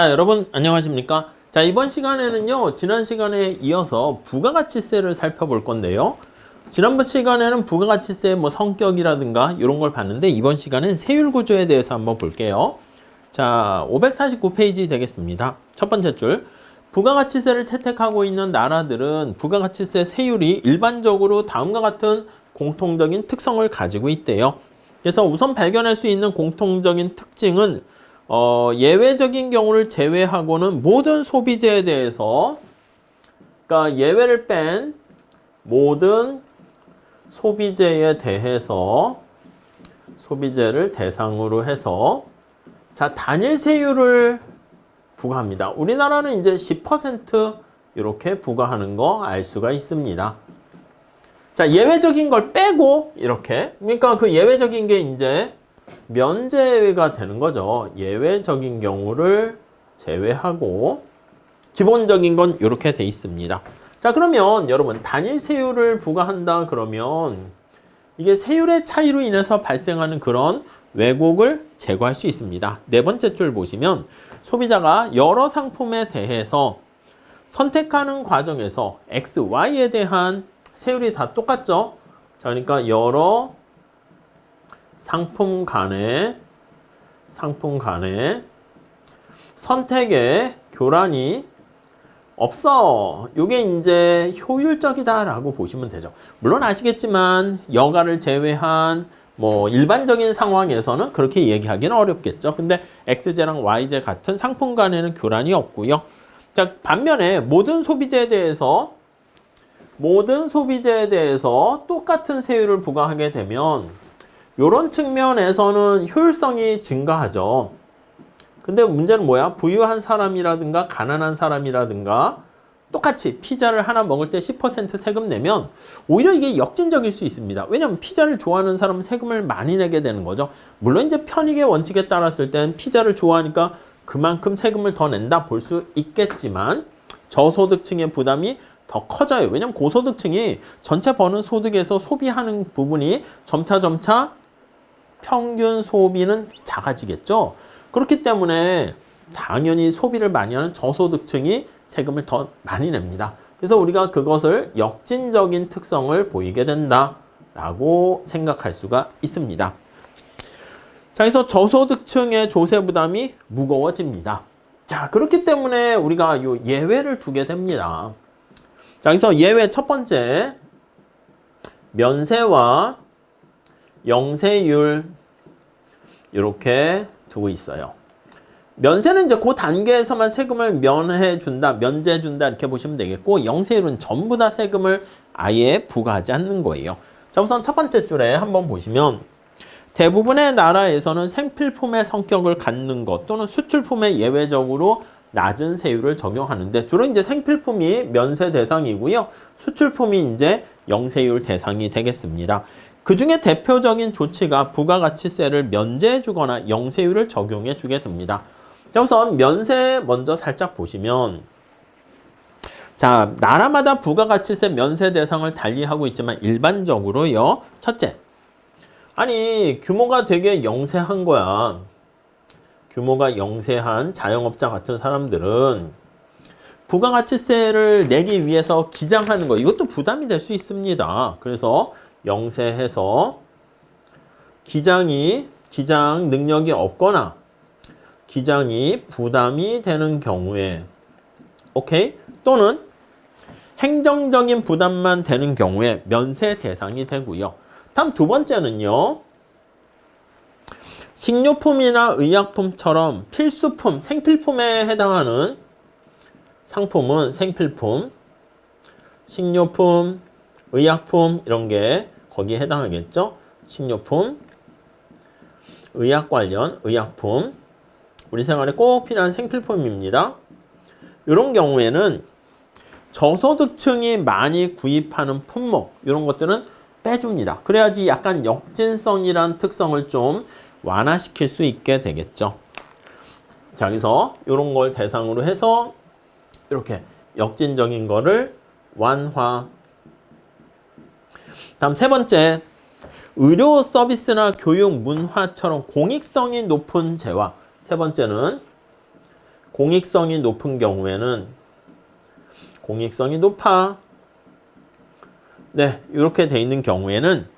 자, 여러분 안녕하십니까? 자, 이번 시간에는요, 지난 시간에 이어서 부가가치세를 살펴볼 건데요. 지난번 시간에는 부가가치세의 성격이라든가 이런 걸 봤는데, 이번 시간은 세율 구조에 대해서 한번 볼게요. 자, 549페이지 되겠습니다. 첫 번째 줄. 부가가치세를 채택하고 있는 나라들은 부가가치세 세율이 일반적으로 다음과 같은 공통적인 특성을 가지고 있대요. 그래서 우선 발견할 수 있는 공통적인 특징은 예외적인 경우를 제외하고는 모든 소비재에 대해서, 그러니까 예외를 뺀 모든 소비재에 대해서 소비재를 대상으로 해서 자, 단일 세율을 부과합니다. 우리나라는 이제 10% 이렇게 부과하는 거 알 수가 있습니다. 자, 예외적인 걸 빼고 이렇게, 그러니까 그 예외적인 게 이제 면제가 되는 거죠. 예외적인 경우를 제외하고 기본적인 건 이렇게 돼 있습니다. 자, 그러면 여러분 단일 세율을 부과한다 그러면 이게 세율의 차이로 인해서 발생하는 그런 왜곡을 제거할 수 있습니다. 네 번째 줄 보시면 소비자가 여러 상품에 대해서 선택하는 과정에서 X, Y에 대한 세율이 다 똑같죠. 자, 그러니까 여러 상품 간의 선택의 교란이 없어. 이게 이제 효율적이다라고 보시면 되죠. 물론 아시겠지만 여가를 제외한 일반적인 상황에서는 그렇게 얘기하기는 어렵겠죠. 근데 XJ랑 YJ 같은 상품 간에는 교란이 없고요. 자, 반면에 모든 소비재에 대해서 똑같은 세율을 부과하게 되면 이런 측면에서는 효율성이 증가하죠. 근데 문제는 뭐야? 부유한 사람이라든가 가난한 사람이라든가 똑같이 피자를 하나 먹을 때 10% 세금 내면 오히려 이게 역진적일 수 있습니다. 왜냐하면 피자를 좋아하는 사람은 세금을 많이 내게 되는 거죠. 물론 이제 편익의 원칙에 따랐을 땐 피자를 좋아하니까 그만큼 세금을 더 낸다 볼 수 있겠지만 저소득층의 부담이 더 커져요. 왜냐하면 고소득층이 전체 버는 소득에서 소비하는 부분이 점차 평균 소비는 작아지겠죠. 그렇기 때문에 당연히 소비를 많이 하는 저소득층이 세금을 더 많이 냅니다. 그래서 우리가 그것을 역진적인 특성을 보이게 된다라고 생각할 수가 있습니다. 자, 그래서 저소득층의 조세 부담이 무거워집니다. 자, 그렇기 때문에 우리가 요 예외를 두게 됩니다. 자, 그래서 예외 첫 번째, 면세와 영세율 이렇게 두고 있어요. 면세는 이제 그 단계에서만 세금을 면제해준다 이렇게 보시면 되겠고, 영세율은 전부 다 세금을 아예 부과하지 않는 거예요. 자, 우선 첫 번째 줄에 한번 보시면 대부분의 나라에서는 생필품의 성격을 갖는 것 또는 수출품에 예외적으로 낮은 세율을 적용하는데, 주로 이제 생필품이 면세 대상이고요. 수출품이 이제 영세율 대상이 되겠습니다. 그 중에 대표적인 조치가 부가가치세를 면제해주거나 영세율을 적용해주게 됩니다. 자, 우선 면세 먼저 살짝 보시면, 자, 나라마다 부가가치세 면세 대상을 달리하고 있지만 일반적으로요. 첫째, 아니 규모가 되게 영세한 거야. 규모가 영세한 자영업자 같은 사람들은 부가가치세를 내기 위해서 기장하는 거, 이것도 부담이 될 수 있습니다. 그래서 영세해서 기장 능력이 없거나 기장이 부담이 되는 경우에, 오케이? 또는 행정적인 부담만 되는 경우에 면세 대상이 되고요. 다음 두 번째는요. 식료품이나 의약품처럼 필수품, 생필품에 해당하는 상품은 생필품, 식료품, 의약품 이런 게 거기에 해당하겠죠. 식료품, 의약 관련 의약품, 우리 생활에 꼭 필요한 생필품입니다. 이런 경우에는 저소득층이 많이 구입하는 품목, 이런 것들은 빼줍니다. 그래야지 약간 역진성이란 특성을 좀 완화시킬 수 있게 되겠죠. 자, 그래서 이런 걸 대상으로 해서 이렇게 역진적인 거를 완화. 다음 세 번째, 의료 서비스나 교육, 문화처럼 공익성이 높은 재화. 세 번째는 공익성이 높은 경우에는 공익성이 높아. 네, 이렇게 돼 있는 경우에는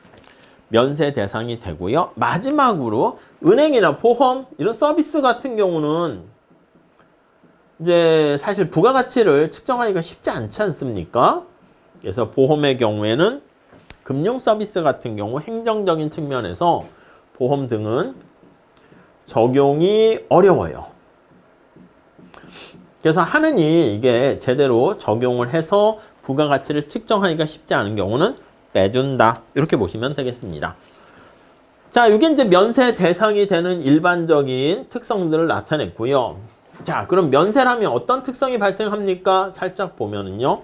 면세 대상이 되고요. 마지막으로 은행이나 보험 이런 서비스 같은 경우는 이제 사실 부가가치를 측정하기가 쉽지 않지 않습니까? 그래서 보험의 경우에는 금융 서비스 같은 경우 행정적인 측면에서 보험 등은 적용이 어려워요. 그래서 하느니 이게 제대로 적용을 해서 부가가치를 측정하기가 쉽지 않은 경우는 빼준다. 이렇게 보시면 되겠습니다. 자, 이게 이제 면세 대상이 되는 일반적인 특성들을 나타냈고요. 자, 그럼 면세라면 어떤 특성이 발생합니까? 살짝 보면은요.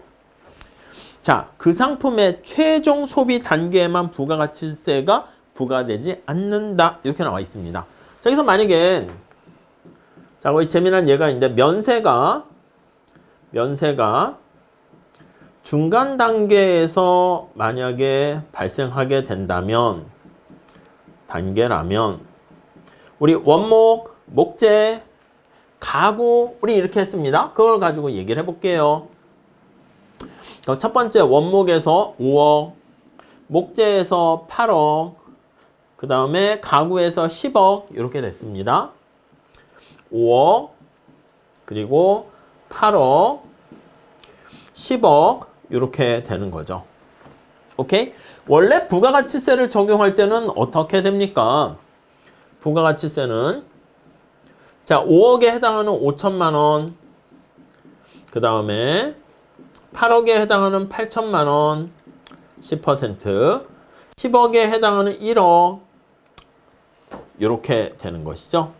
자, 그 상품의 최종 소비 단계에만 부가가치세가 부과되지 않는다. 이렇게 나와 있습니다. 자, 여기서 만약에 자, 거기 재미난 예가 있는데 면세가 중간 단계에서 만약에 발생하게 된다면 단계라면 우리 원목, 목재, 가구 우리 이렇게 했습니다. 그걸 가지고 얘기를 해볼게요. 첫 번째 원목에서 5억, 목재에서 8억, 그 다음에 가구에서 10억 이렇게 됐습니다. 5억, 그리고 8억, 10억 이렇게 되는 거죠. 오케이? 원래 부가가치세를 적용할 때는 어떻게 됩니까? 부가가치세는 자 5억에 해당하는 5천만 원, 그 다음에 8억에 해당하는 8천만 원, 10%, 10억에 해당하는 1억 이렇게 되는 것이죠.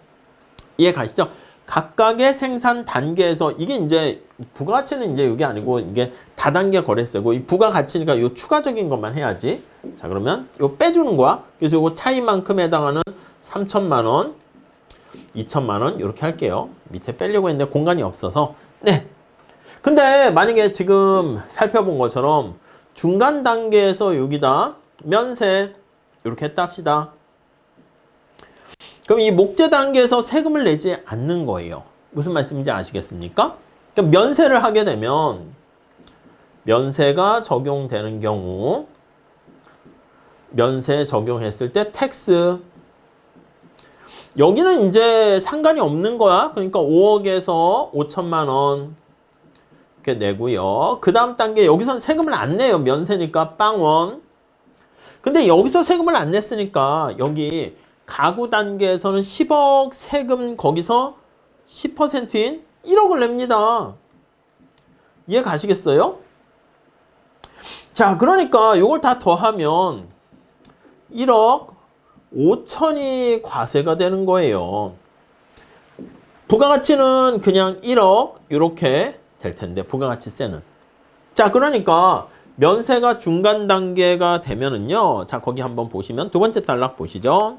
이해 가시죠? 각각의 생산 단계에서 이게 이제 부가가치는 이제 이게 아니고 이게 다단계 거래세고 이 부가가치니까 이 추가적인 것만 해야지. 자, 그러면 이거 빼주는 거야. 그래서 이거 차이만큼 해당하는 3천만 원, 2천만 원 이렇게 할게요. 밑에 빼려고 했는데 공간이 없어서. 네. 근데 만약에 지금 살펴본 것처럼 중간 단계에서 여기다 면세 이렇게 했다 합시다. 그럼 이 목재 단계에서 세금을 내지 않는 거예요. 무슨 말씀인지 아시겠습니까? 그럼 면세를 하게 되면 면세가 적용되는 경우 면세 적용했을 때 텍스 여기는 이제 상관이 없는 거야. 그러니까 5억에서 5천만 원 이렇게 내고요. 그 다음 단계 여기서는 세금을 안 내요. 면세니까 빵원. 근데 여기서 세금을 안 냈으니까 여기 가구 단계에서는 10억 세금 거기서 10%인 1억을 냅니다. 이해 가시겠어요? 자, 그러니까 이걸 다 더하면 1억 5천이 과세가 되는 거예요. 부가가치는 그냥 1억 이렇게 될 텐데 부가가치세는. 자, 그러니까 면세가 중간 단계가 되면은요. 자, 거기 한번 보시면 두 번째 단락 보시죠.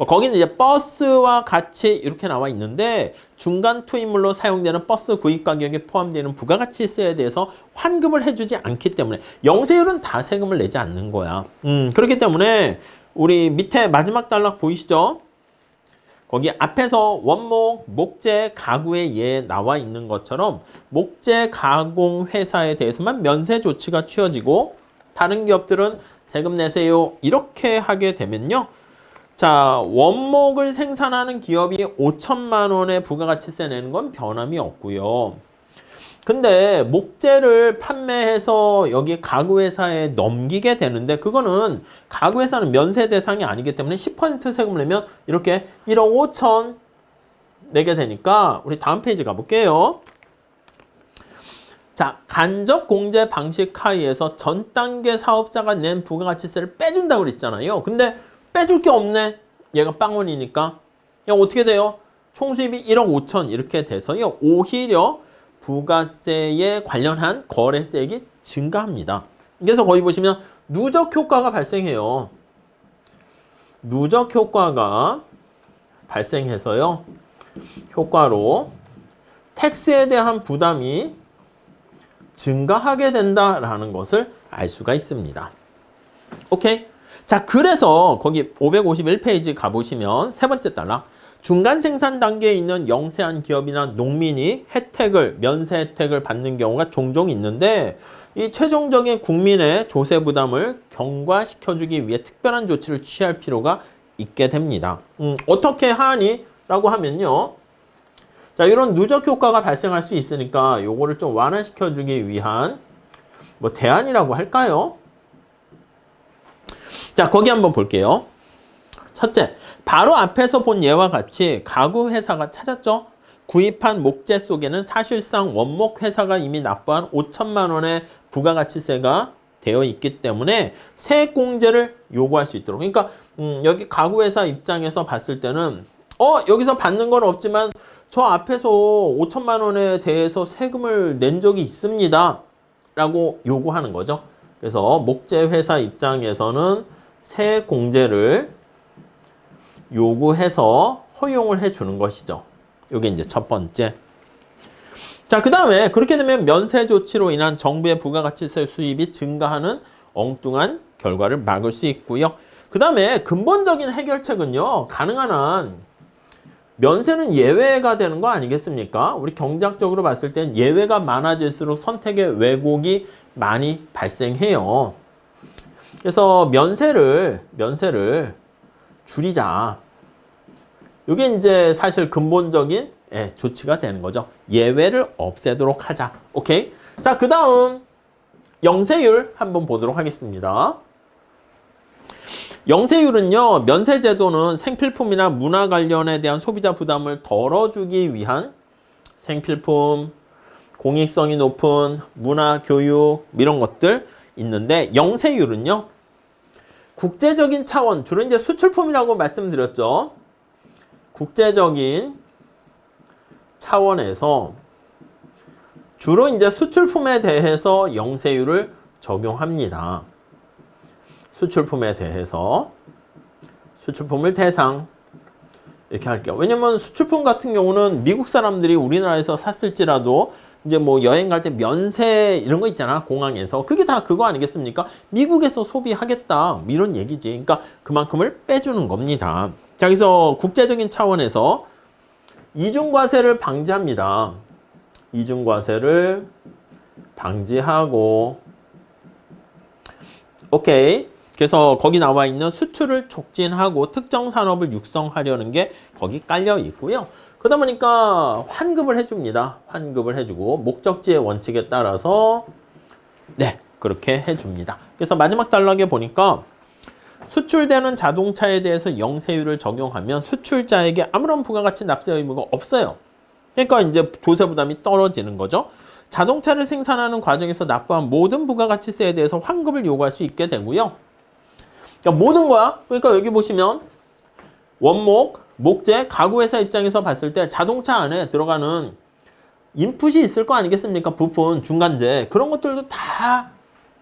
거기는 이제 버스와 같이 이렇게 나와 있는데 중간 투입물로 사용되는 버스 구입 가격에 포함되는 부가가치세에 대해서 환급을 해주지 않기 때문에 영세율은 다 세금을 내지 않는 거야. 그렇기 때문에 우리 밑에 마지막 단락 보이시죠? 거기 앞에서 원목, 목재, 가구에 예 나와 있는 것처럼 목재 가공 회사에 대해서만 면세 조치가 취해지고 다른 기업들은 세금 내세요 이렇게 하게 되면요. 자, 원목을 생산하는 기업이 5천만 원의 부가가치세 내는 건 변함이 없고요. 근데 목재를 판매해서 여기 가구회사에 넘기게 되는데 그거는 가구회사는 면세 대상이 아니기 때문에 10% 세금을 내면 이렇게 1억 5천 내게 되니까 우리 다음 페이지 가볼게요. 자, 간접 공제 방식 하에서 전 단계 사업자가 낸 부가가치세를 빼준다고 그랬잖아요. 근데 빼줄 게 없네. 얘가 빵원이니까. 어떻게 돼요? 총수입이 1억 5천 이렇게 돼서요. 오히려 부가세에 관련한 거래세액이 증가합니다. 그래서 거기 보시면 누적 효과가 발생해요. 누적 효과가 발생해서요. 효과로 텍스에 대한 부담이 증가하게 된다라는 것을 알 수가 있습니다. 오케이? 자, 그래서 거기 551페이지 가보시면 세 번째 단락 중간 생산 단계에 있는 영세한 기업이나 농민이 면세 혜택을 받는 경우가 종종 있는데 이 최종적인 국민의 조세 부담을 경과시켜주기 위해 특별한 조치를 취할 필요가 있게 됩니다. 어떻게 하니? 라고 하면요. 자, 이런 누적 효과가 발생할 수 있으니까 요거를 좀 완화시켜주기 위한 뭐 대안이라고 할까요? 자, 거기 한번 볼게요. 첫째, 바로 앞에서 본 예와 같이 가구 회사가 찾았죠. 구입한 목재 속에는 사실상 원목 회사가 이미 납부한 5천만 원의 부가가치세가 되어 있기 때문에 세액공제를 요구할 수 있도록. 그러니까 여기 가구 회사 입장에서 봤을 때는 여기서 받는 건 없지만 저 앞에서 5천만 원에 대해서 세금을 낸 적이 있습니다. 라고 요구하는 거죠. 그래서 목재 회사 입장에서는 세액공제를 요구해서 허용을 해주는 것이죠. 이게 이제 첫 번째. 자, 그 다음에 그렇게 되면 면세 조치로 인한 정부의 부가가치세 수입이 증가하는 엉뚱한 결과를 막을 수 있고요. 그 다음에 근본적인 해결책은요. 가능한 한 면세는 예외가 되는 거 아니겠습니까? 우리 경제학적으로 봤을 땐 예외가 많아질수록 선택의 왜곡이 많이 발생해요. 그래서 면세를 줄이자. 이게 이제 사실 근본적인 조치가 되는 거죠. 예외를 없애도록 하자. 오케이? 자, 그 다음 영세율 한번 보도록 하겠습니다. 영세율은요. 면세제도는 생필품이나 문화 관련에 대한 소비자 부담을 덜어주기 위한 생필품, 공익성이 높은 문화, 교육 이런 것들 있는데 영세율은요. 국제적인 차원, 주로 이제 수출품이라고 말씀드렸죠. 국제적인 차원에서 주로 이제 수출품에 대해서 영세율을 적용합니다. 수출품에 대해서 수출품을 대상 이렇게 할게요. 왜냐면 수출품 같은 경우는 미국 사람들이 우리나라에서 샀을지라도 이제 뭐 여행 갈 때 면세 이런 거 있잖아. 공항에서. 그게 다 그거 아니겠습니까? 미국에서 소비하겠다. 이런 얘기지. 그러니까 그만큼을 빼주는 겁니다. 자, 그래서 국제적인 차원에서 이중과세를 방지합니다. 이중과세를 방지하고 오케이. 그래서 거기 나와 있는 수출을 촉진하고 특정 산업을 육성하려는 게 거기 깔려 있고요. 그러다 보니까 환급을 해줍니다. 환급을 해주고 목적지의 원칙에 따라서 그렇게 해줍니다. 그래서 마지막 단락에 보니까 수출되는 자동차에 대해서 영세율을 적용하면 수출자에게 아무런 부가가치 납세 의무가 없어요. 그러니까 이제 조세 부담이 떨어지는 거죠. 자동차를 생산하는 과정에서 납부한 모든 부가가치세에 대해서 환급을 요구할 수 있게 되고요. 그러니까 모든 거야. 그러니까 여기 보시면 원목, 목재, 가구회사 입장에서 봤을 때 자동차 안에 들어가는 인풋이 있을 거 아니겠습니까? 부품, 중간재 그런 것들도 다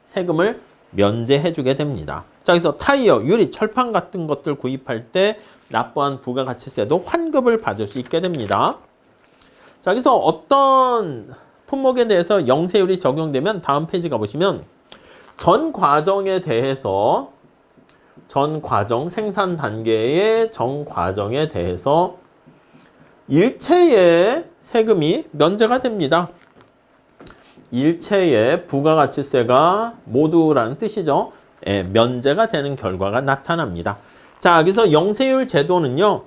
세금을 면제해주게 됩니다. 자, 그래서 타이어, 유리, 철판 같은 것들 구입할 때 납부한 부가가치세도 환급을 받을 수 있게 됩니다. 자, 그래서 어떤 품목에 대해서 영세율이 적용되면 다음 페이지 가보시면 전 과정에 대해서 생산 단계의 전 과정에 대해서 일체의 세금이 면제가 됩니다. 일체의 부가가치세가 모두라는 뜻이죠. 면제가 되는 결과가 나타납니다. 자, 그래서 영세율 제도는요.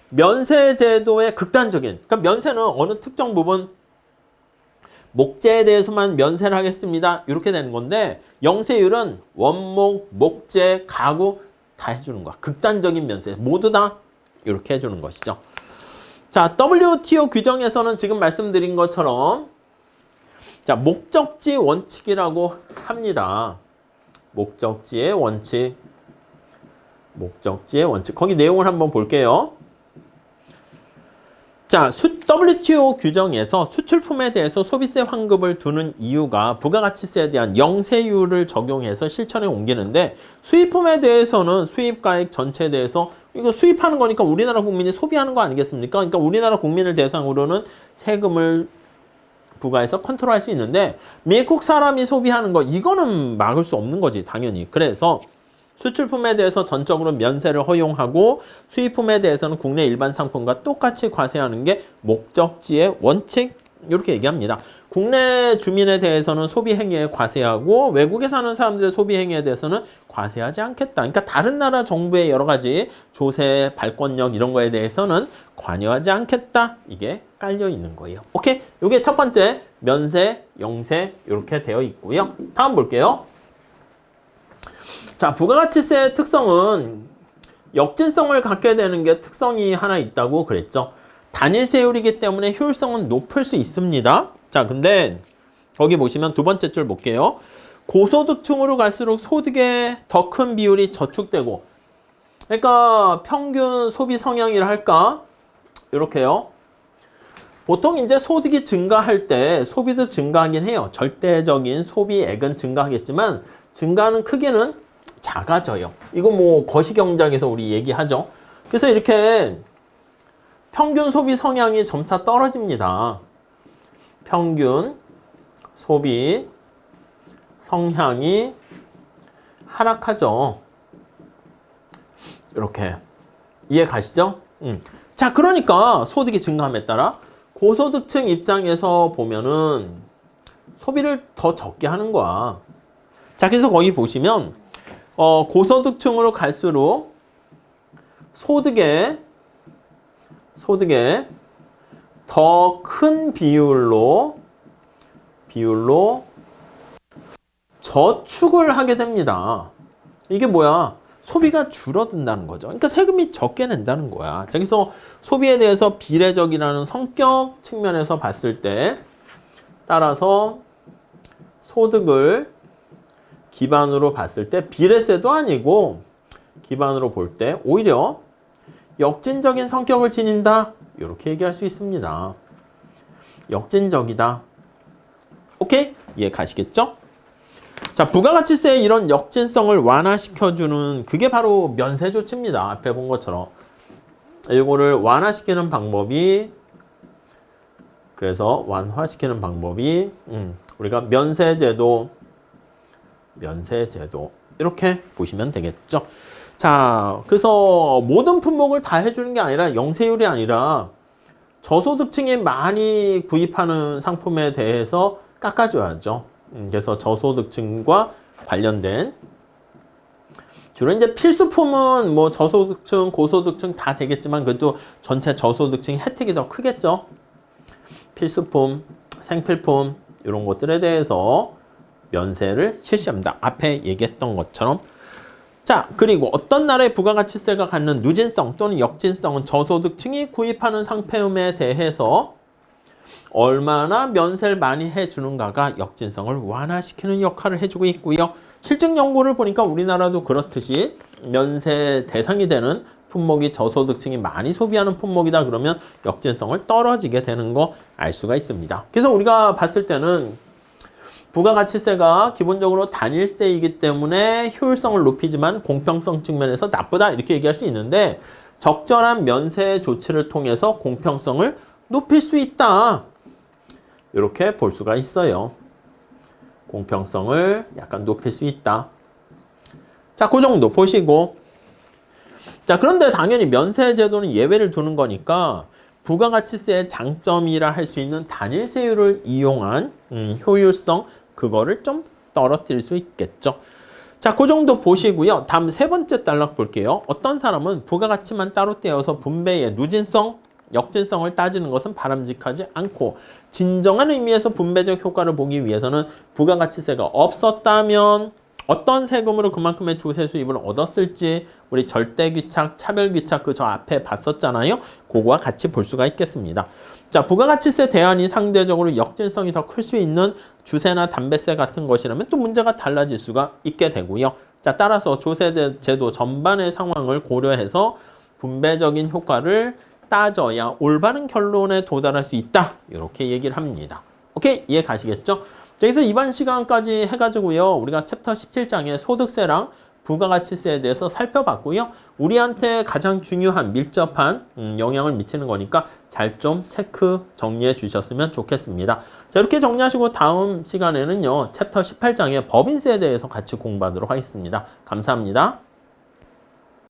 면세제도의 극단적인, 그러니까 면세는 어느 특정 부분 목재에 대해서만 면세를 하겠습니다. 이렇게 되는 건데 영세율은 원목, 목재, 가구 다 해주는 거야. 극단적인 면세 모두 다 이렇게 해주는 것이죠. 자, WTO 규정에서는 지금 말씀드린 것처럼 자, 목적지 원칙이라고 합니다. 목적지의 원칙. 거기 내용을 한번 볼게요. 자, WTO 규정에서 수출품에 대해서 소비세 환급을 두는 이유가 부가가치세에 대한 영세율을 적용해서 실천에 옮기는데 수입품에 대해서는 수입가액 전체에 대해서 이거 수입하는 거니까 우리나라 국민이 소비하는 거 아니겠습니까? 그러니까 우리나라 국민을 대상으로는 세금을 부과해서 컨트롤할 수 있는데 미국 사람이 소비하는 거 이거는 막을 수 없는 거지 당연히. 그래서 수출품에 대해서 전적으로 면세를 허용하고 수입품에 대해서는 국내 일반 상품과 똑같이 과세하는 게 목적지의 원칙 이렇게 얘기합니다. 국내 주민에 대해서는 소비 행위에 과세하고 외국에 사는 사람들의 소비 행위에 대해서는 과세하지 않겠다. 그러니까 다른 나라 정부의 여러 가지 조세, 발권력 이런 거에 대해서는 관여하지 않겠다. 이게 깔려 있는 거예요. 오케이? 이게 첫 번째 면세, 영세 이렇게 되어 있고요. 다음 볼게요. 자, 부가가치세의 특성은 역진성을 갖게 되는 게 특성이 하나 있다고 그랬죠. 단일세율이기 때문에 효율성은 높을 수 있습니다. 자, 근데 거기 보시면 두 번째 줄 볼게요. 고소득층으로 갈수록 소득의 더 큰 비율이 저축되고, 그러니까 평균 소비 성향이라 할까? 이렇게요. 보통 이제 소득이 증가할 때 소비도 증가하긴 해요. 절대적인 소비액은 증가하겠지만 증가하는 크기는 작아져요. 이거 뭐 거시경제학에서 우리 얘기하죠. 그래서 이렇게 평균 소비 성향이 점차 떨어집니다. 평균 소비 성향이 하락하죠. 이렇게 이해 가시죠? 자, 그러니까 소득이 증가함에 따라 고소득층 입장에서 보면은 소비를 더 적게 하는 거야. 자, 그래서 거기 보시면 고소득층으로 갈수록 소득의 더 큰 비율로 저축을 하게 됩니다. 이게 뭐야? 소비가 줄어든다는 거죠. 그러니까 세금이 적게 낸다는 거야. 자, 그래서 소비에 대해서 비례적이라는 성격 측면에서 봤을 때 따라서 소득을 기반으로 봤을 때 비례세도 아니고 기반으로 볼 때 오히려 역진적인 성격을 지닌다. 이렇게 얘기할 수 있습니다. 역진적이다. 오케이? 이해 가시겠죠? 자, 부가가치세의 이런 역진성을 완화시켜주는 그게 바로 면세 조치입니다. 앞에 본 것처럼. 이거를 완화시키는 방법이 그래서 완화시키는 방법이 우리가 면세제도 이렇게 보시면 되겠죠. 자, 그래서 모든 품목을 다 해주는 게 아니라 영세율이 아니라 저소득층이 많이 구입하는 상품에 대해서 깎아줘야죠. 그래서 저소득층과 관련된 주로 이제 필수품은 뭐 저소득층, 고소득층 다 되겠지만 그래도 전체 저소득층 혜택이 더 크겠죠. 필수품, 생필품 이런 것들에 대해서 면세를 실시합니다. 앞에 얘기했던 것처럼. 자, 그리고 어떤 나라의 부가가치세가 갖는 누진성 또는 역진성은 저소득층이 구입하는 상품에 대해서 얼마나 면세를 많이 해주는가가 역진성을 완화시키는 역할을 해주고 있고요. 실증 연구를 보니까 우리나라도 그렇듯이 면세 대상이 되는 품목이 저소득층이 많이 소비하는 품목이다 그러면 역진성을 떨어지게 되는 거 알 수가 있습니다. 그래서 우리가 봤을 때는 부가가치세가 기본적으로 단일세이기 때문에 효율성을 높이지만 공평성 측면에서 나쁘다 이렇게 얘기할 수 있는데 적절한 면세 조치를 통해서 공평성을 높일 수 있다. 이렇게 볼 수가 있어요. 공평성을 약간 높일 수 있다. 자, 그 정도 보시고. 자, 그런데 당연히 면세 제도는 예외를 두는 거니까 부가가치세의 장점이라 할 수 있는 단일세율을 이용한 효율성 그거를 좀 떨어뜨릴 수 있겠죠. 자, 그 정도 보시고요. 다음 세 번째 단락 볼게요. 어떤 사람은 부가가치만 따로 떼어서 분배의 누진성, 역진성을 따지는 것은 바람직하지 않고 진정한 의미에서 분배적 효과를 보기 위해서는 부가가치세가 없었다면 어떤 세금으로 그만큼의 조세 수입을 얻었을지 우리 절대귀착, 차별귀착 그 저 앞에 봤었잖아요. 그거와 같이 볼 수가 있겠습니다. 자, 부가가치세 대안이 상대적으로 역진성이 더 클 수 있는 주세나 담배세 같은 것이라면 또 문제가 달라질 수가 있게 되고요. 자, 따라서 조세제도 전반의 상황을 고려해서 분배적인 효과를 따져야 올바른 결론에 도달할 수 있다. 이렇게 얘기를 합니다. 오케이? 이해 가시겠죠? 그래서 이번 시간까지 해가지고요. 우리가 챕터 17장의 소득세랑 부가가치세에 대해서 살펴봤고요. 우리한테 가장 중요한 밀접한 영향을 미치는 거니까 잘 좀 체크 정리해 주셨으면 좋겠습니다. 자, 이렇게 정리하시고 다음 시간에는요. 챕터 18장의 법인세에 대해서 같이 공부하도록 하겠습니다. 감사합니다.